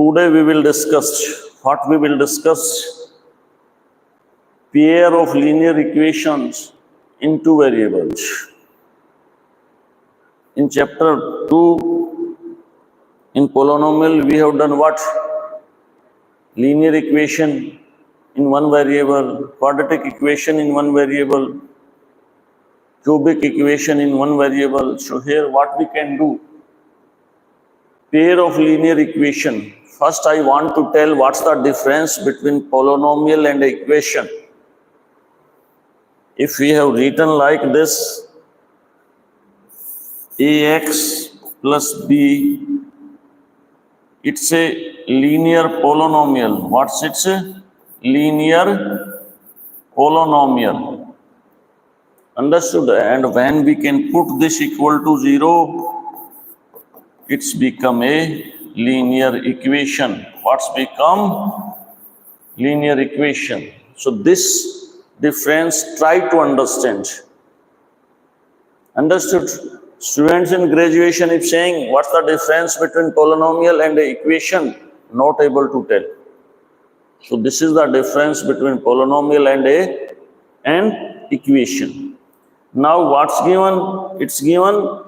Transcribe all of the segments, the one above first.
today we will discuss what we will discuss pair of linear equations in two variables. In chapter 2, in polynomial, we have done what? Linear equation in one variable, quadratic equation in one variable, cubic equation in one variable. So here what we can do? Pair of linear equation. First I want to tell what's the difference between polynomial and equation. If we have written like this, ax plus b, it's a linear polynomial. What's it? Linear polynomial. Understood? And when we can put this equal to 0, it's become a linear equation. What's become? Linear equation. So this difference, try to understand. Understood? Students in graduation, if saying what's the difference between polynomial and equation, not able to tell. So this is the difference between polynomial and equation. Now what's given? It's given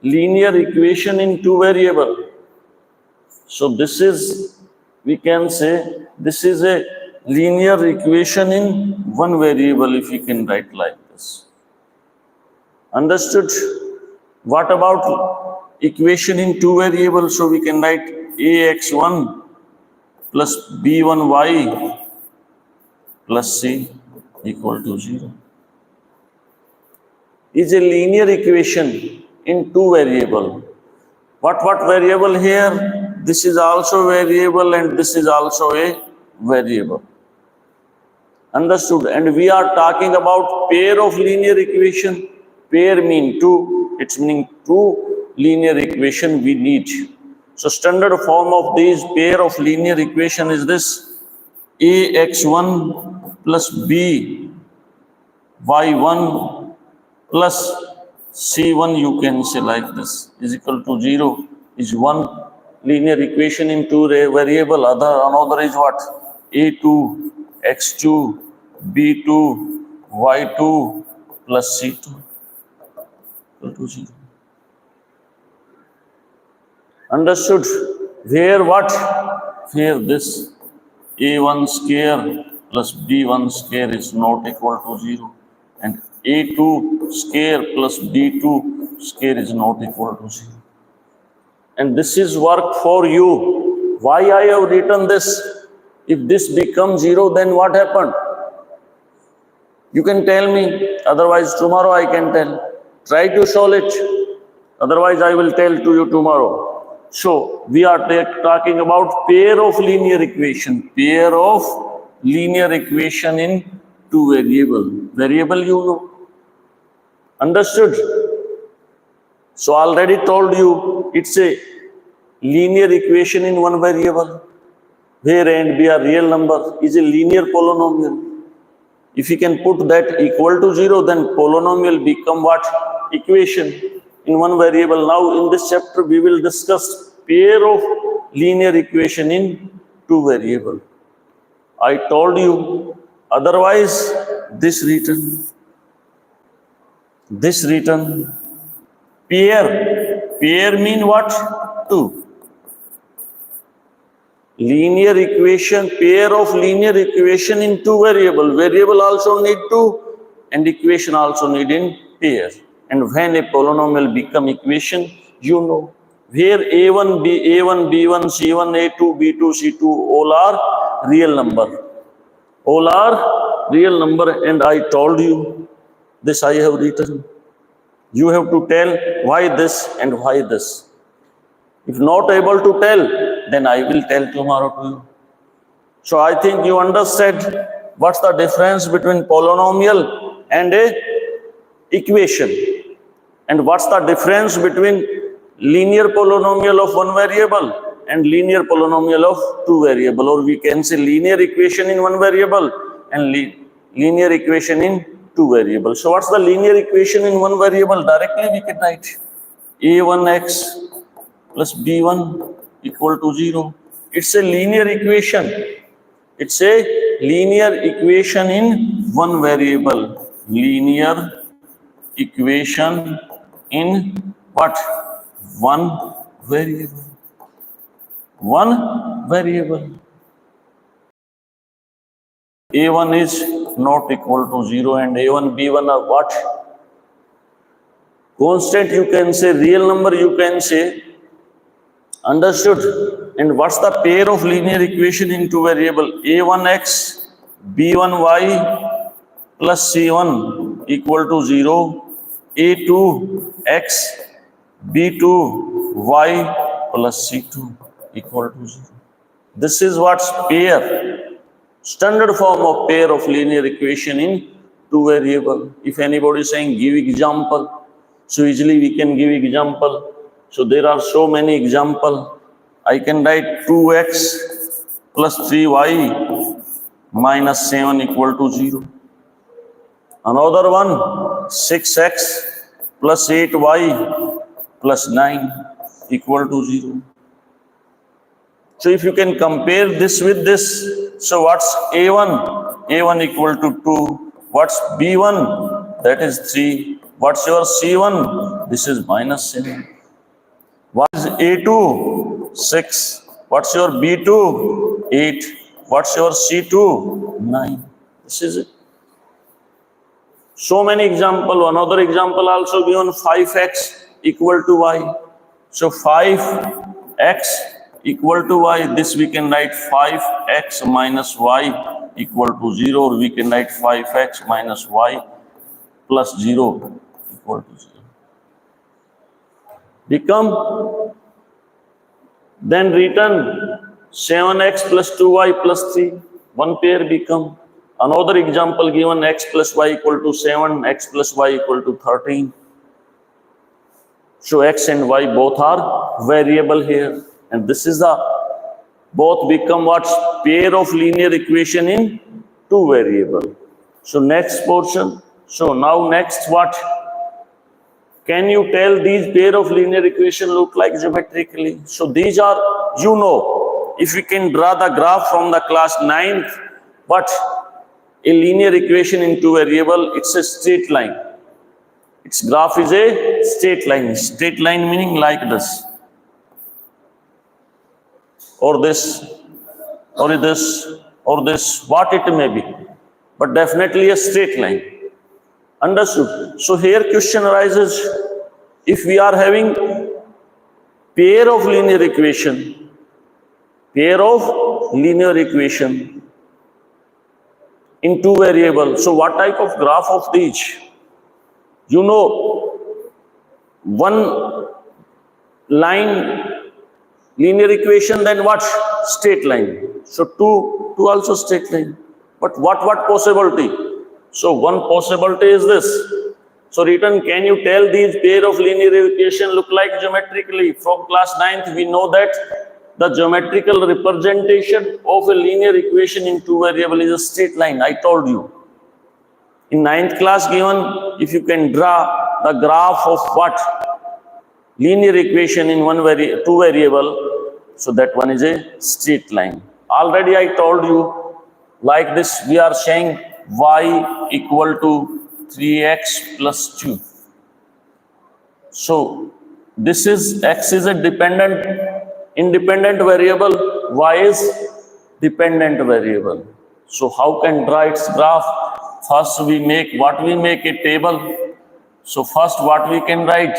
linear equation in two variable. So this is, we can say, this is a linear equation in one variable, if you can write like this. Understood? What about equation in two variables? So we can write ax1 plus b1y plus c equal to 0. Is a linear equation in two variable. What variable here? This is also variable and this is also a variable. Understood? And we are talking about pair of linear equation. Pair mean two. It's meaning two linear equation we need. So standard form of these pair of linear equation is this: ax1 plus b y1 plus c1, you can say like this, is equal to 0, is one linear equation in two variable. Another is what? a2 x2 b2 y2 plus c2 equal to 0. Understood? Where what? Here this a1 square plus b1 square is not equal to 0, and a2 square plus b2 square is not equal to 0. And this is work for you. Why I have written this? If this becomes 0, then what happened? You can tell me, otherwise tomorrow I can tell. Try to solve it, otherwise I will tell to you tomorrow. So we are talking about pair of linear equation. Pair of linear equation in two variable. Variable you know. Understood? So already told you it's a linear equation in one variable, where a and b are real number, is a linear polynomial. If you can put that equal to 0, then polynomial become what? Equation in one variable. Now in this chapter we will discuss pair of linear equation in two variable. I told you, otherwise this written pair mean what? Two. Linear equation, pair of linear equation in two variable. Variable also need two and equation also need in pair. And when a polynomial become equation, you know, where a1, b1, c1, a2, b2, c2, all are real number. All are real number, and I told you, this I have written. You have to tell why this and why this. If not able to tell, then I will tell tomorrow to you. So I think you understand what's the difference between polynomial and a equation. And what's the difference between linear polynomial of one variable and linear polynomial of two variable, or we can say linear equation in one variable and linear equation in two variables. So what's the linear equation in one variable? Directly we can write a1x plus b1 equal to 0. It's a linear equation. It's a linear equation in one variable. Linear equation in what? One variable. One variable. A1 is not equal to 0 and A1, B1 are what? Constant you can say, real number you can say. Understood? And what's the pair of linear equation in two variable? A1x, B1y plus C1 equal to 0. A2x, B2y plus C2 equal to 0. This is what's pair. Standard form of pair of linear equation in two variable. If anybody is saying give example, so easily we can give example. So there are so many example. I can write 2x plus 3y minus 7 equal to 0. Another one, 6x plus 8y plus 9 equal to 0. So if you can compare this with this, so what's A1? A1 equal to 2. What's B1? That is 3. What's your C1? This is minus 7. What is A2? 6. What's your B2? 8. What's your C2? 9. This is it. So many example. Another example also given, 5x equal to y. So 5x equal to y. This we can write 5x minus y equal to 0. Or we can write 5x minus y plus 0 equal to 0. Become, then return 7x plus 2y plus 3. One pair become. Another example given, x plus y equal to 7, x plus y equal to 13. So x and y both are variable here. And this is the, both become what? Pair of linear equation in two variable. So next portion. So now next what? Can you tell these pair of linear equation look like geometrically? So these are, you know, if we can draw the graph from the class 9th, what? A linear equation in two variable, it's a straight line. Its graph is a straight line. Straight line meaning like this. Or this, or this, or this, what it may be. But definitely a straight line. Understood? So here question arises, if we are having pair of linear equation in two variables, so what type of graph of these? You know, one line linear equation, then what? Straight line. So two also straight line. But what possibility? So one possibility is this. So written, can you tell these pair of linear equation look like geometrically? From class 9th, we know that the geometrical representation of a linear equation in two variable is a straight line. I told you. In 9th class given, if you can draw the graph of what? Linear equation in two variable, so that one is a straight line. Already I told you, like this, we are saying y equal to 3x plus 2. So this is, x is a independent variable, y is dependent variable. So how can draw its graph? First we make a table. So first what we can write?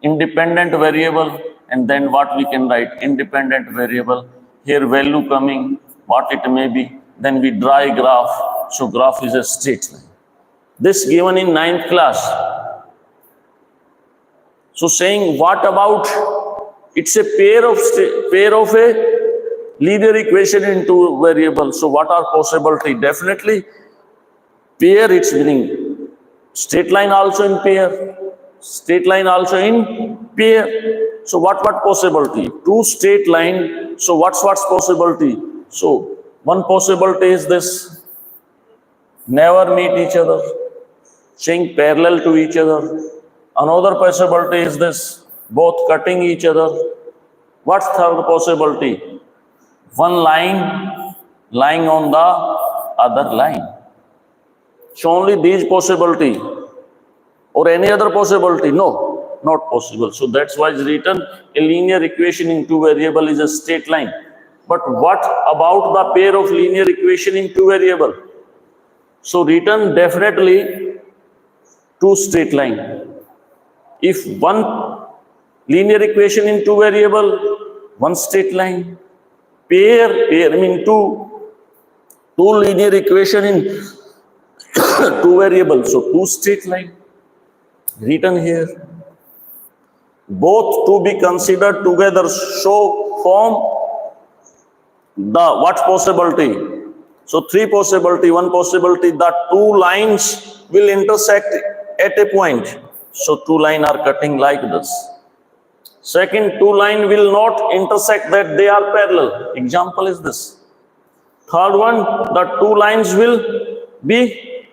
Independent variable, and then what we can write? Independent variable. Here value coming, what it may be. Then we draw a graph. So graph is a straight line. This given in 9th class. So saying what about? It's a pair of a linear equation in two variables. So what are possibility? Definitely pair, it's meaning straight line also in pair. Straight line also in pair. So what possibility? Two straight line. So what's possibility? So one possibility is this. Never meet each other. Saying parallel to each other. Another possibility is this. Both cutting each other. What's third possibility? one line lying on the other line. So only these possibility or any other possibility? No, not possible. So that's why it's written a linear equation in two variable is a straight line. But what about the pair of linear equation in two variable? So written definitely two straight line. If one linear equation in two variable, one straight line. Pair, I mean two linear equation in two variables, so two straight line written here. Both to be considered together, so form the what possibility? So three possibility, one possibility that two lines will intersect at a point. So two lines are cutting like this. Second, two lines will not intersect, that they are parallel. Example is this. Third one, the two lines will be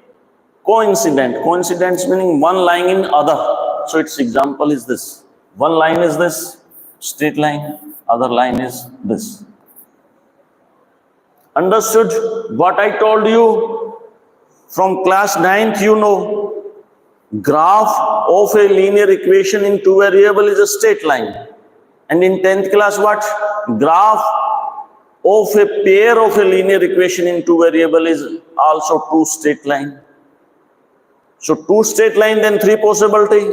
coincident. Coincidence meaning one line in other. So its example is this. One line is this, straight line, other line is this. Understood what I told you? From class 9th, you know, graph of a linear equation in two variable is a straight line. And in 10th class, what? Graph of a pair of a linear equation in two variable is also two straight line. So two straight line, then three possibility.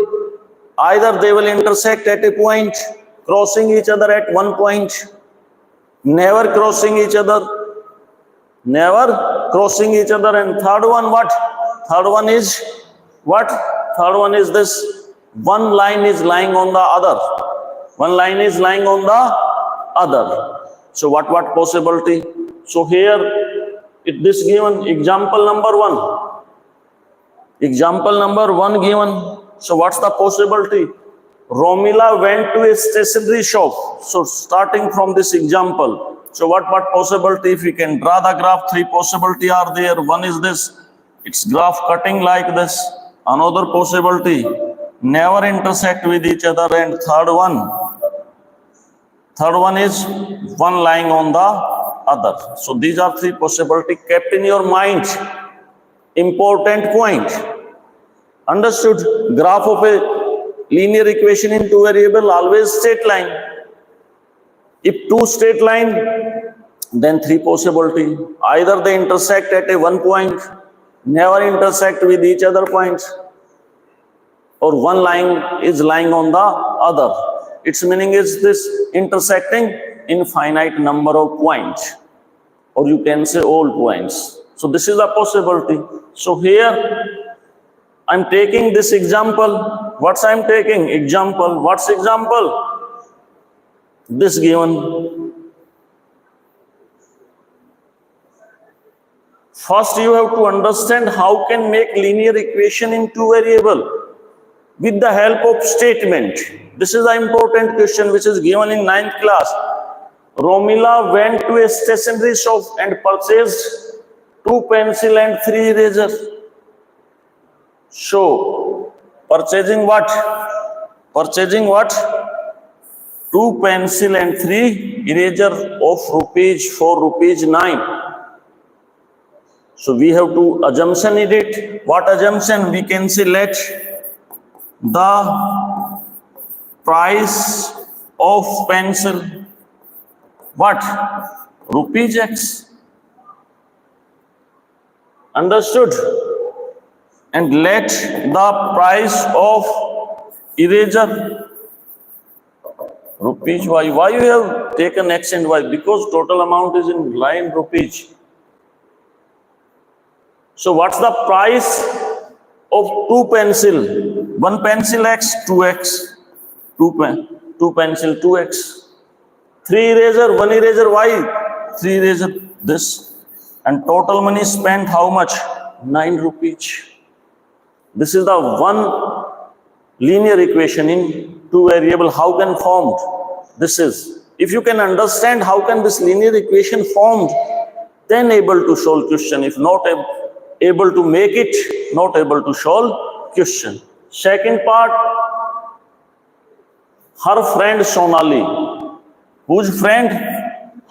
Either they will intersect at a point, crossing each other at one point, never crossing each other, never crossing each other. And third one, what? Third one is what? Third one is this. One line is lying on the other. One line is lying on the other. So what possibility? So here, this given example number one. Example number one given. So what's the possibility? Romila went to a stationery shop. So starting from this example. So what possibility? If we can draw the graph, three possibility are there. One is this. Its graph cutting like this. Another possibility, never intersect with each other. And third one is one lying on the other. So these are three possibilities kept in your mind. Important point. Understood? Graph of a linear equation in two variable, always straight line. If two straight line, then three possibility. Either they intersect at a one point, never intersect with each other points, or one line is lying on the other. Its meaning is this: intersecting infinite number of points, or you can say all points. So this is a possibility. So here I'm taking this example. What's I'm taking? Example. What's example? This given. First you have to understand how can make linear equation in two variable with the help of statement. This is an important question which is given in 9th class. Romila went to a stationery shop and purchased 2 pencil and 3 eraser. So, purchasing what? Purchasing what? 2 pencil and 3 eraser of rupees 4, rupees 9. So we have to assumption in it. What assumption? We can say let the price of pencil what? Rupees X. Understood? And let the price of eraser rupees Y. Why you have taken X and Y? Because total amount is in line rupees. So what's the price of 2 pencil? 1 pencil X, 2X. 2 pencil, 2X. 3 eraser, 1 eraser Y. 3 eraser, this. And total money spent how much? 9 rupees. This is the one linear equation in two variable. How can formed? This is. If you can understand how can this linear equation formed, then able to solve question. If not able to make it, not able to solve question. Second part, her friend Sonali. Whose friend?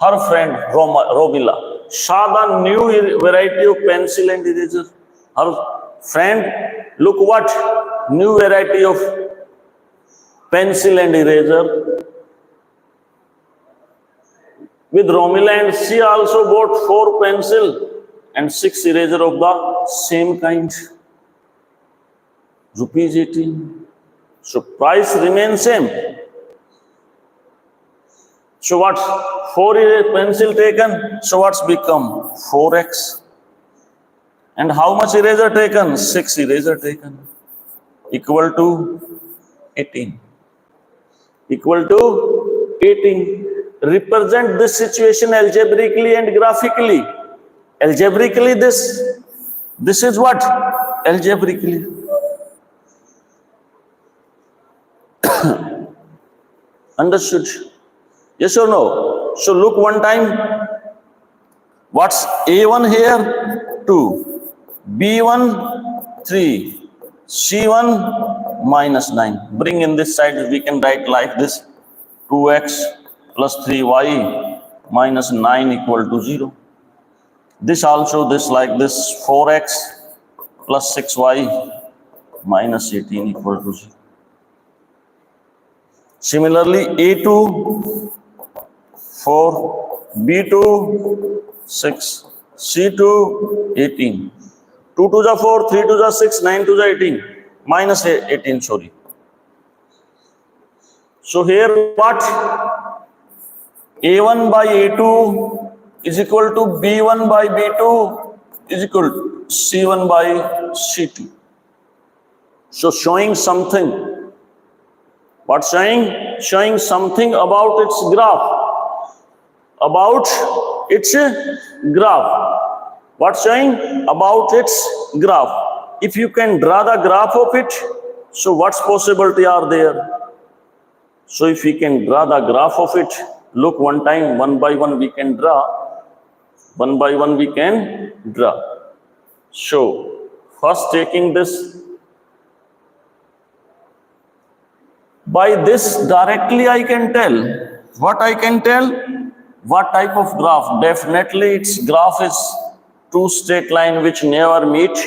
her friend Romila saw the new variety of pencil and eraser. Her friend, look what? New variety of pencil and eraser. With Romila, and she also bought 4 pencil and 6 eraser of the same kind. Rupees 18. So price remains same. So what's 4 pencil taken? So what's become 4x? And how much eraser taken? 6 eraser taken. Equal to 18. Equal to 18. Represent this situation algebraically and graphically. Algebraically, this is what? Algebraically. Understood? Yes or no? So look one time. What's A1 here? 2. B1, 3. C1, minus 9. Bring in this side, we can write like this. 2x plus 3y minus 9 equal to 0. This also, this like this, 4x plus 6y minus 18 equal to 0. Similarly, A2, 4, B2, 6, C2, 18. 2 to the 4, 3 to the 6, 9 to the 18, minus 18, sorry. So here what? A1 by A2 is equal to B1 by B2 is equal to C1 by C2. So showing something. What showing? Showing something about its graph. About its graph. What showing? About its graph. If you can draw the graph of it, so what's possibility are there? So if we can draw the graph of it, look one time, one by one we can draw. One by one we can draw. So first taking this. By this directly I can tell. What I can tell? What type of graph? Definitely its graph is 2 straight line which never meet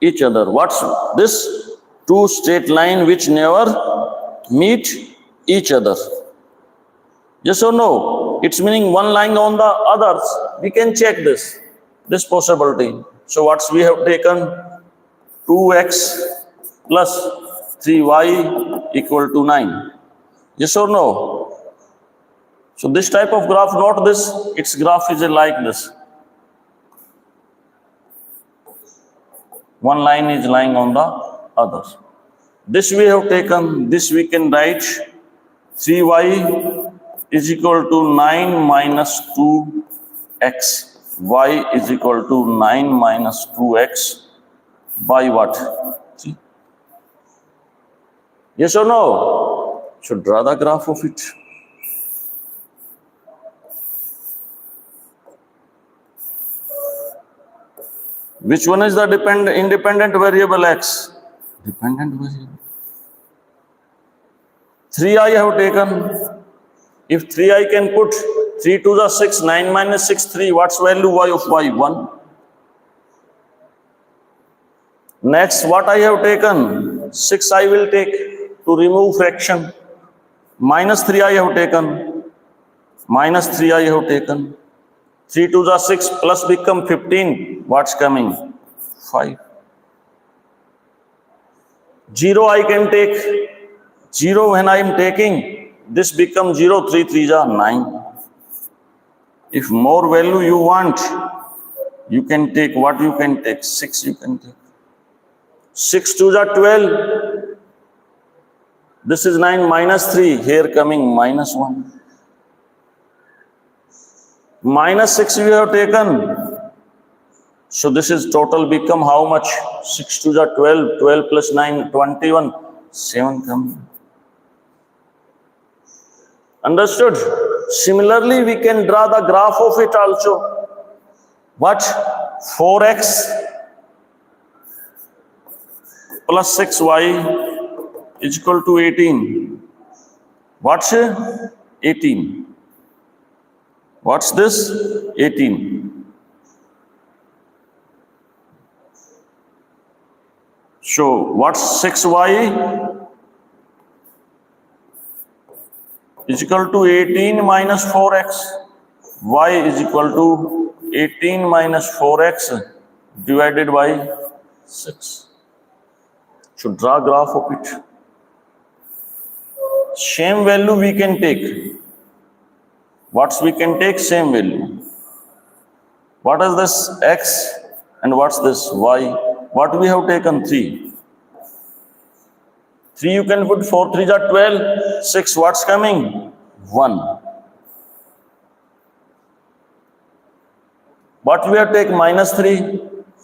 each other. What's this? 2 straight line which never meet each other. Yes or no? It's meaning one line on the others. We can check this possibility. So what's we have taken? 2x plus 3y equal to 9. Yes or no? So this type of graph, not this, its graph is like this. One line is lying on the others. This we have taken, this we can write 3y is equal to 9 minus 2x. Y is equal to 9 minus 2x by what? 3. Yes or no? Should draw the graph of it. Which one is the independent variable x? Dependent variable. 3i I have taken. If 3i can put 3 to the 6, 9 minus 6, 3. What's value y of y? 1. Next, what I have taken? 6 I will take to remove fraction. Minus 3 I have taken. Minus 3 I have taken. 3 to the 6 plus become 15. What's coming? 5. 0 I can take. 0 when I am taking, this becomes 0. 3 3 are 9. If more value you want, you can take what you can take. 6 you can take. 6 to the 12. This is 9 minus 3. Here coming minus 1. Minus 6 we have taken. So this is total become how much? 6 to the 12. 12 plus 9, 21. 7 coming. Understood? Similarly, we can draw the graph of it also. What? 4x plus 6y is equal to 18. What's 18? What's this? 18. So what's 6y is equal to 18 minus 4x. Y is equal to 18 minus 4x divided by 6. So draw graph of it. Same value we can take. What's we can take? Same value. What is this? X. And what's this? Y. What we have taken? 3. 3 you can put 4 3s are 12. 6 what's coming? 1. What we have taken? Minus 3.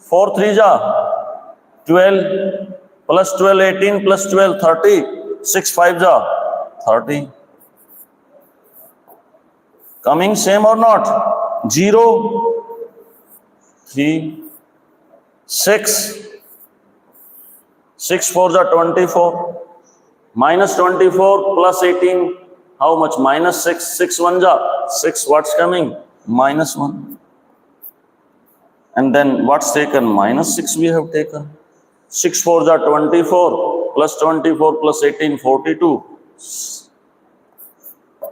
4 3s are 12. Plus 12 18 plus 12 30. 6 5s are 30. Coming same or not? 0 3 6 6 4s are 24. Minus 24 plus 18, how much? Minus 6. 6 1s are 6. What's coming? Minus 1. And then what's taken? Minus 6 we have taken. 6 4s are 24. Plus 24 plus 18, 42.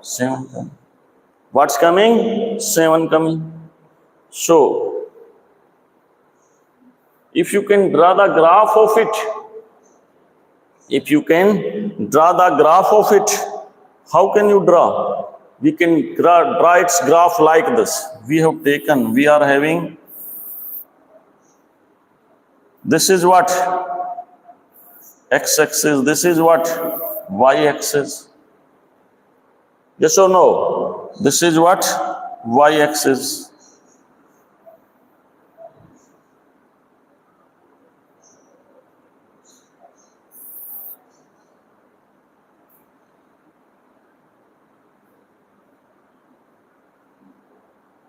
7. What's coming? 7 coming. So, if you can draw the graph of it, if you can draw the graph of it, how can you draw? We can draw its graph like this. We have taken, we are having, this is what? X-axis, this is what? Y-axis. Yes or no? This is what? Y-axis.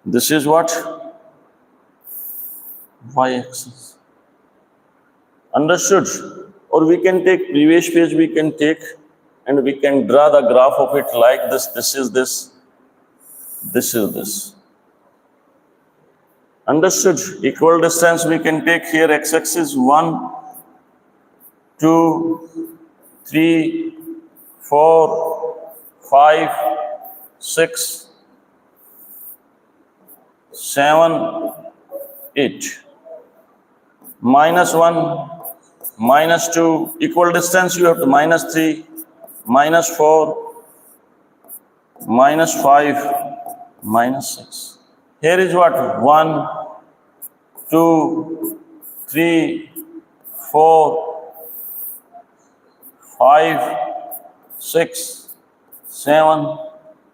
This is what? Y-axis. Understood? Or we can take previous page, we can take and we can draw the graph of it like this. This is this. This is this. Understood? Equal distance we can take here. X-axis 1, 2, 3, 4, 5, 6, 7, 8. Minus 1, minus 2. Equal distance you have to minus 3, minus 4, minus 5, minus 6. Here is what? 1, 2, 3, 4, 5, 6, 7.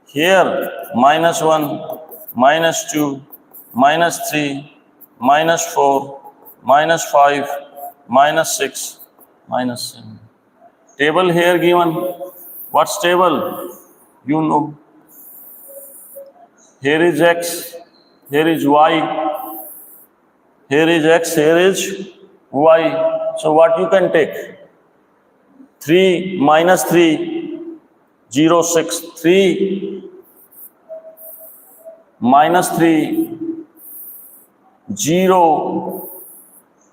Here minus 1, minus 2, minus 3, minus 4, minus 5, minus 6, minus 7. Table here given. What's table? You know. Here is X, here is Y, here is X, here is Y. So what you can take? 3 minus 3, 0, 6, 3 minus 3, 0,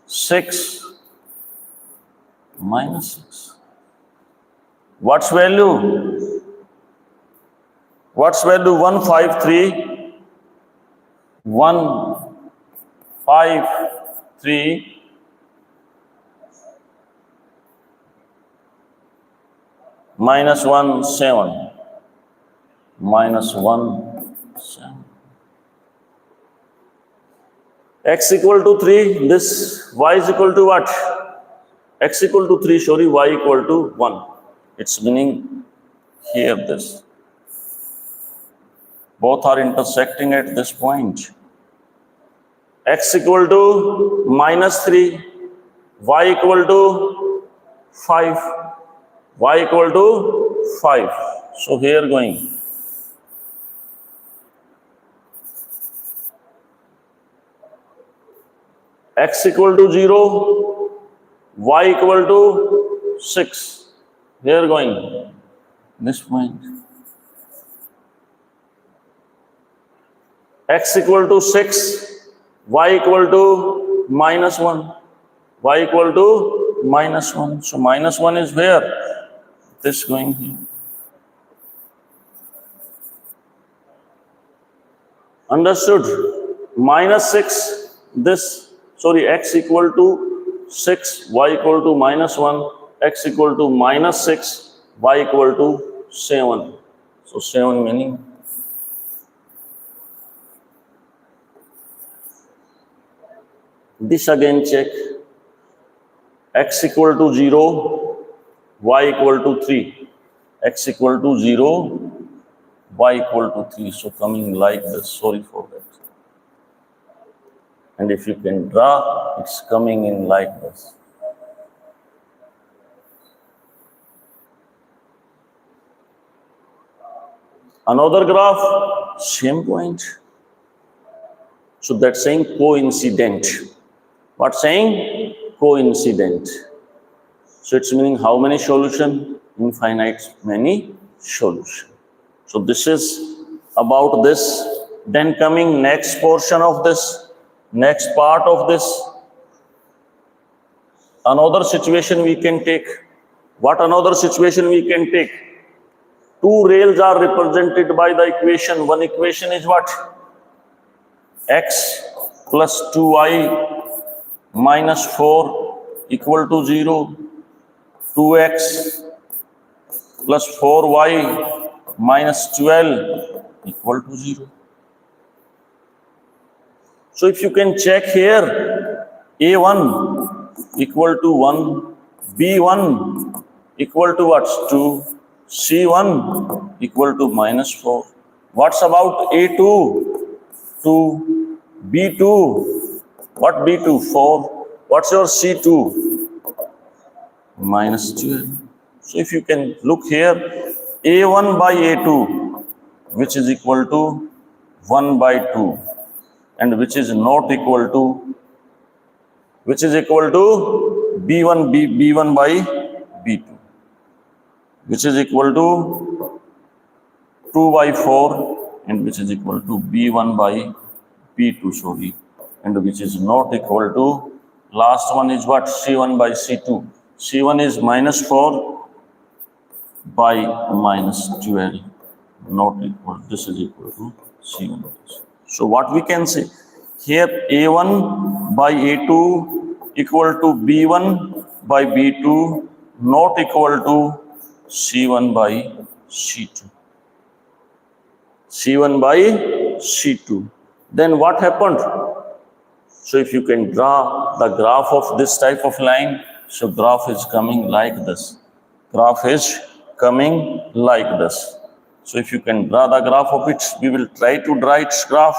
6, minus 6. What's value? What's value? 1, 5, 3, 1, 5, 3, minus 1, 7, minus 1, 7. X equal to 3, this Y is equal to what? X equal to 3, sorry, Y equal to 1. It's meaning here this. Both are intersecting at this point. X equal to minus 3, Y equal to 5, Y equal to 5. So here going. X equal to 0, Y equal to 6. Here going. This point. x equal to 6, y equal to minus 1, y equal to minus 1. So minus 1 is where? This going here. Understood? Minus 6, this, sorry, x equal to 6, y equal to minus 1, x equal to minus 6, y equal to 7. So 7 meaning. This again check. X equal to 0, y equal to 3. X equal to 0, y equal to 3. So coming like this. Sorry for that. And if you can draw, it's coming in like this. Another graph, same point. So that's saying coincident. What saying? Coincident. So it's meaning how many solution? Infinite many solution. So this is about this. Then coming next portion of this, next part of this. Another situation we can take. What another situation we can take? Two rails are represented by the equation. One equation is what? X plus 2y minus 4 equal to 0. 2x plus 4y minus 12 equal to 0. So if you can check here, a1 equal to 1, b1 equal to what? 2, c1 equal to minus 4. What's about a2? 2, b2, what b2? 4. What's your c2? Minus 12. So if you can look here, a1 by a2, which is equal to 1 by 2, and which is not equal to, which is equal to b1 by b2, which is equal to 2 by 4, and which is equal to b1 by b2, sorry, and which is not equal to, last one is what? c1 by c2. c1 is minus 4 by minus 12, not equal, this is equal to c1. So what we can say here, a1 by a2 equal to b1 by b2, not equal to c1 by c2. c1 by c2. Then what happened? So if you can draw the graph of this type of line, so graph is coming like this. Graph is coming like this. So if you can draw the graph of it, we will try to draw its graph.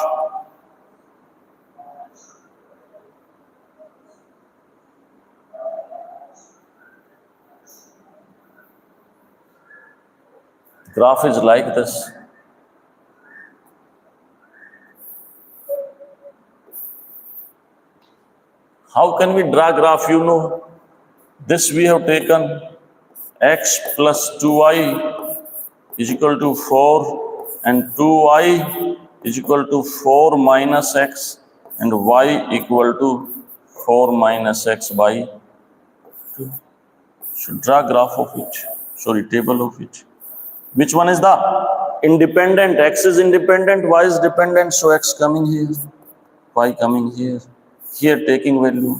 Graph is like this. How can we draw graph? You know, this we have taken x plus 2y is equal to 4 and 2y is equal to 4 minus x and y equal to 4 minus x by 2. So draw graph of it, sorry, table of it. Which one is the independent? X is independent, y is dependent, so x coming here, y coming here. Here taking value.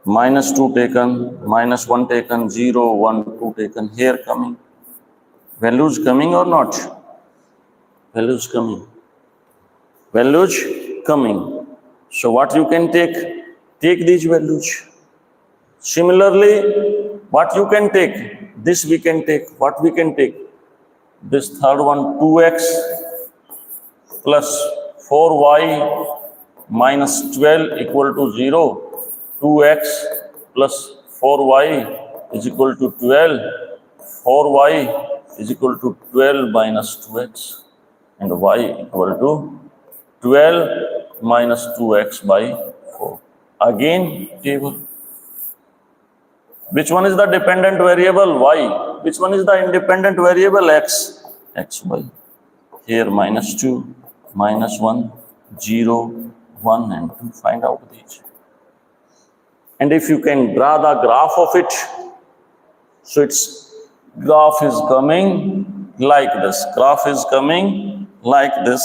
Minus 2 taken, minus 1 taken, 0, 1, 2 taken, here coming. Values coming or not? Values coming. Values coming. So what you can take? Take these values. Similarly, what you can take? This we can take. What we can take? This third one, 2x plus 4y minus 12 equal to 0. 2x plus 4y is equal to 12. 4y is equal to 12 minus 2x. And y equal to 12 minus 2x by 4. Again, table. Which one is the dependent variable? Y. Which one is the independent variable? X. X, Y. Here -2, -1, 0, 1 and 2. Find out these. And if you can draw the graph of it, so its graph is coming like this. Graph is coming like this.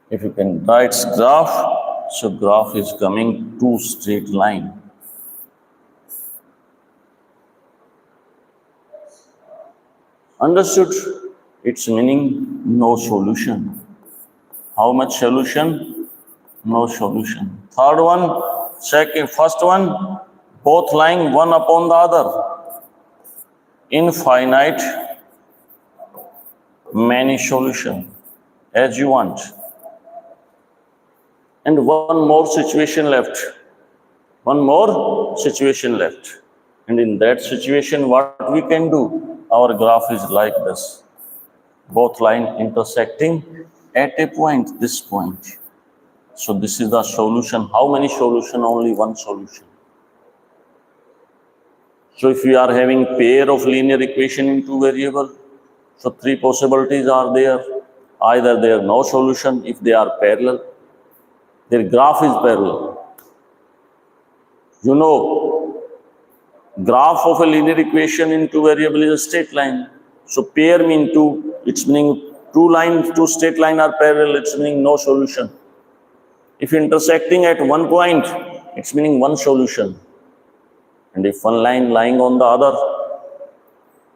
If you can draw its graph, so graph is coming two straight line. Understood? Its meaning no solution. How much solution? No solution. Third one, first one, both lying one upon the other. Infinite, many solution, as you want. And one more situation left. One more situation left. And in that situation, what we can do? Our graph is like this. Both lines intersecting at a point, this point. So this is the solution. How many solutions? Only one solution. So if we are having pair of linear equation in two variables, so three possibilities are there. Either there no solution if they are parallel. Their graph is parallel. You know, graph of a linear equation in two variables is a straight line. So pair mean two. It's meaning two lines, two straight lines are parallel. It's meaning no solution. If intersecting at one point, it's meaning one solution. And if one line lying on the other,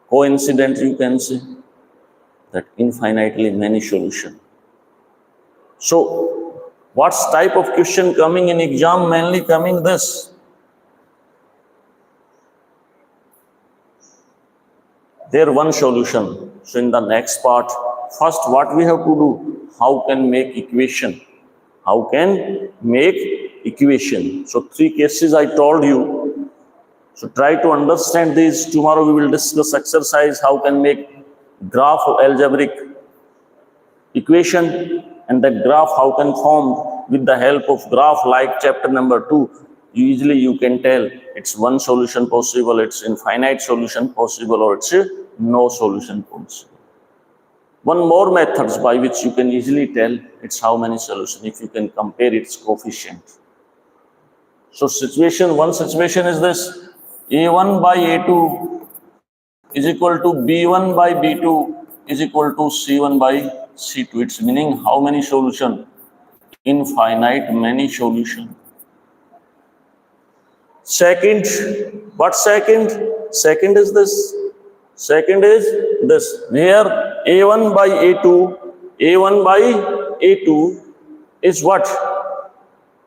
coincident you can say that infinitely many solution. So what's type of question coming in exam? Mainly coming this. There one solution. So in the next part, first what we have to do? How can make equation? How can make equation? So three cases I told you. So try to understand these. Tomorrow we will discuss exercise how can make graph of algebraic equation, and that graph how can form with the help of graph like chapter number 2. Usually you can tell it's one solution possible, it's infinite solution possible, or it's no solution possible. One more methods by which you can easily tell it's how many solutions if you can compare its coefficient. So one situation is this: A1 by A2 is equal to B1 by B2 is equal to C1 by C2. It's meaning how many solution? Infinite many solution. Second, what second? Second is this. Second is this. Where A1 by A2 is what?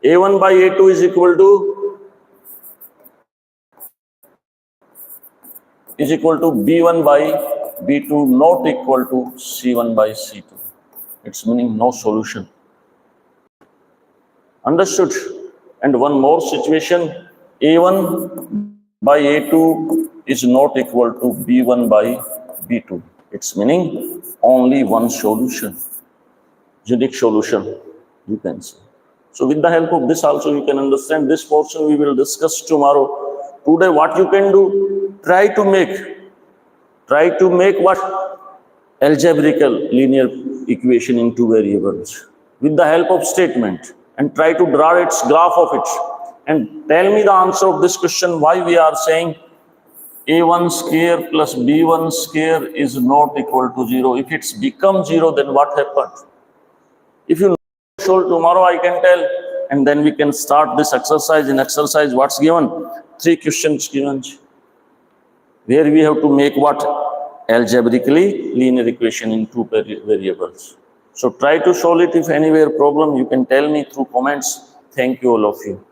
A1 by A2 is equal to B1 by B2, not equal to C1 by C2. It's meaning no solution. Understood? And one more situation, A1 by A2 is not equal to B1 by B2. It's meaning only one solution, unique solution, you can say. So with the help of this also you can understand this portion we will discuss tomorrow. Today what you can do, try to make what? Algebraical linear equation in two variables with the help of statement, and try to draw its graph of it, and tell me the answer of this question, why we are saying A1 square plus B1 square is not equal to 0. If it's become 0, then what happened? If you know, tomorrow I can tell, and then we can start this exercise. In exercise, what's given? 3 questions given, where we have to make what? Algebraically linear equation in two variables. So try to solve it. If anywhere problem, you can tell me through comments. Thank you all of you.